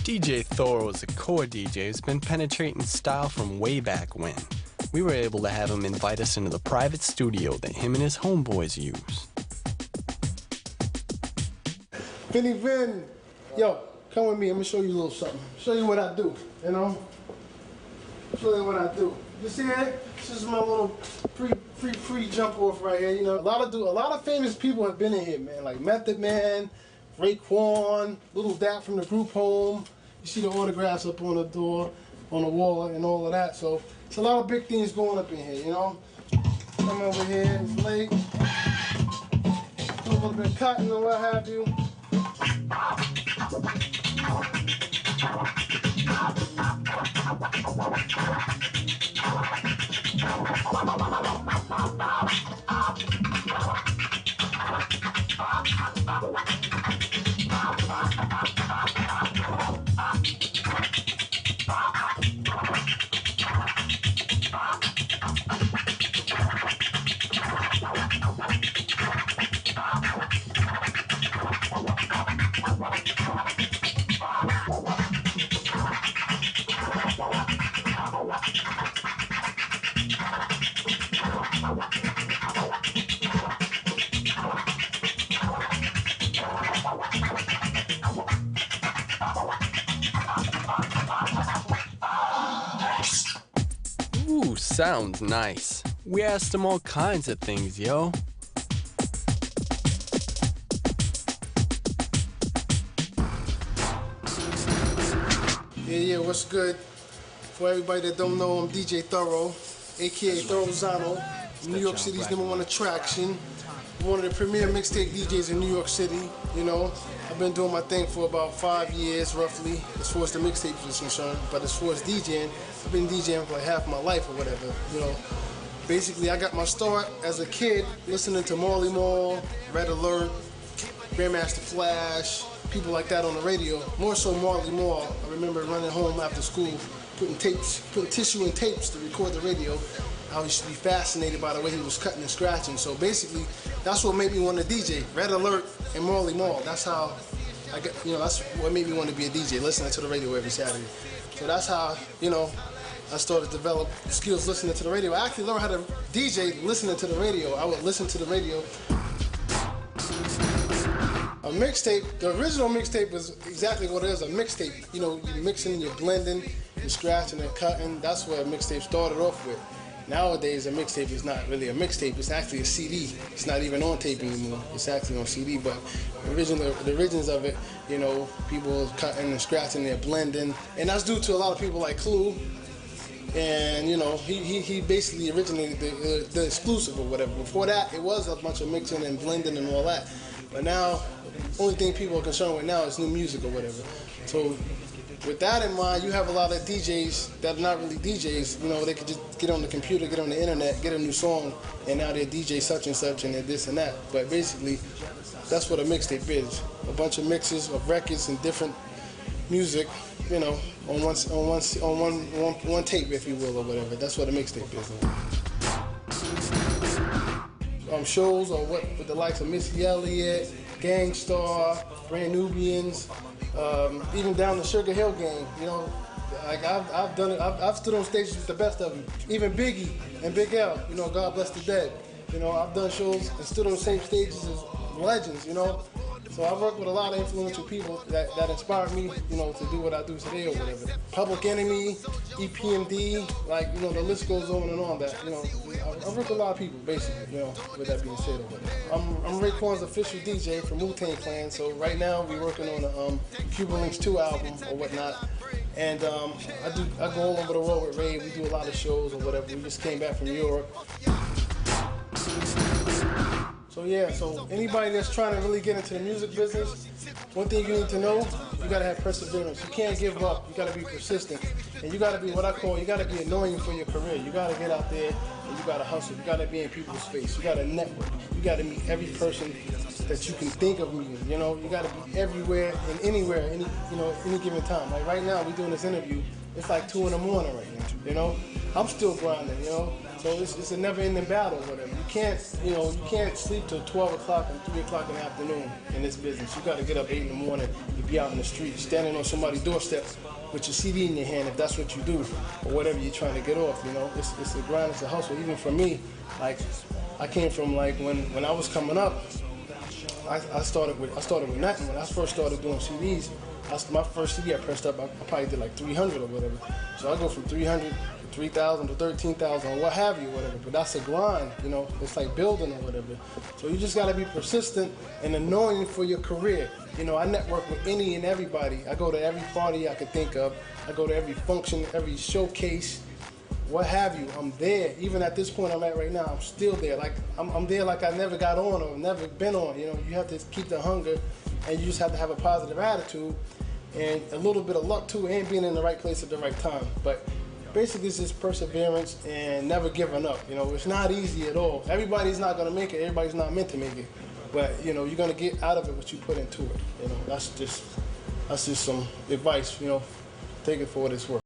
DJ Thoro is a core DJ who's been penetrating style from way back when. We were able to have him invite us into the private studio that him and his homeboys use. Vinny Vin, yo, come with me. I'm gonna show you a little something. Show you what I do, you know? Show you what I do. You see it? This is my little free jump off right here. You know, a lot of famous people have been in here, man. Like Method Man, Raekwon, Little Dap from the group Home. You see the autographs up on the door, on the wall, and all of that. So it's a lot of big things going up in here, you know? Come over here, it's late. A little bit of cotton and what have you. Ooh, sounds nice. We asked him all kinds of things, yo. Yeah, what's good? For everybody that don't know, I'm DJ Thoro, aka Thoro Zano, New York City's #1 attraction. One of the premier mixtape DJs in New York City, you know. I've been doing my thing for about 5 years, roughly, as far as the mixtapes is concerned. But as far as DJing, I've been DJing for like half my life or whatever, you know. Basically, I got my start as a kid listening to Marley Marl, Red Alert, Grandmaster Flash, people like that on the radio. More so Marley Marl. I remember running home after school, putting tissue and tapes to record the radio. I used to be fascinated by the way he was cutting and scratching. So basically, that's what made me want to DJ. Red Alert and Marley Marl. That's how I got, you know, that's what made me want to be a DJ, listening to the radio every Saturday. So that's how, you know, I started to develop skills listening to the radio. I actually learned how to DJ listening to the radio. I would listen to the radio. A mixtape, the original mixtape was exactly what it is, a mixtape. You know, you're mixing, you're blending, you're scratching and cutting. That's what a mixtape started off with. Nowadays, a mixtape is not really a mixtape. It's actually a CD. It's not even on tape anymore. It's actually on CD. But the origins of it, you know, people cutting and scratching, they're blending, and that's due to a lot of people like Clue. And you know, he basically originated the exclusive or whatever. Before that, it was a bunch of mixing and blending and all that. But now, the only thing people are concerned with now is new music or whatever. So with that in mind, you have a lot of DJs that are not really DJs. You know, they could just get on the computer, get on the internet, get a new song, and now they're DJ such and such and they're this and that. But basically, that's what a mixtape is. A bunch of mixes of records and different music, you know, on one tape, if you will, or whatever. That's what a mixtape is. Shows or what with the likes of Missy Elliott, Gangstar, Brand Nubians, even down the Sugar Hill Gang. You know, like I've done it. I've stood on stages with the best of them. Even Biggie and Big L. You know, God bless the dead. You know, I've done shows and stood on the same stages as legends. You know. So I work with a lot of influential people that inspired me, you know, to do what I do today or whatever. Public Enemy, EPMD, like, you know, the list goes on and on. That, you know, I work with a lot of people, basically, you know, with that being said or whatever. I'm Raekwon's official DJ from Wu-Tang Clan, so right now we're working on a Cuban Links 2 album or whatnot. And I go all over the world with Ray. We do a lot of shows or whatever. We just came back from Europe. So yeah, so anybody that's trying to really get into the music business, one thing you need to know, you gotta have perseverance. You can't give up, you gotta be persistent. And you gotta be what I call, you gotta be annoying for your career. You gotta get out there and you gotta hustle. You gotta be in people's face. You gotta network. You gotta meet every person that you can think of meeting. You know, you gotta be everywhere and anywhere, any given time. Like right now, we're doing this interview, it's like 2 in the morning right now, you know? I'm still grinding, you know? So it's a never-ending battle, whatever. You can't, you can't sleep till 12 o'clock and 3 o'clock in the afternoon in this business. You got to get up 8 in the morning and be out in the street, standing on somebody's doorstep with your CD in your hand, if that's what you do, or whatever you're trying to get off. It's a grind, it's a hustle. Even for me, like I came from like when I was coming up, I started with nothing. When I first started doing CDs, my first CD I pressed up, I probably did like 300 or whatever. So I go from 300 to 3,000 to 13,000 or what have you, whatever. But that's a grind, It's like building or whatever. So you just got to be persistent and annoying for your career. I network with any and everybody. I go to every party I could think of. I go to every function, every showcase, what have you. I'm there. Even at this point I'm at right now, I'm still there. Like I'm there like I never got on or never been on. You have to keep the hunger, and you just have to have a positive attitude and a little bit of luck too, and being in the right place at the right time. But basically it's just perseverance and never giving up. It's not easy at all. Everybody's not gonna make it. Everybody's not meant to make it. But you're gonna get out of it what you put into it. That's just some advice. Take it for what it's worth.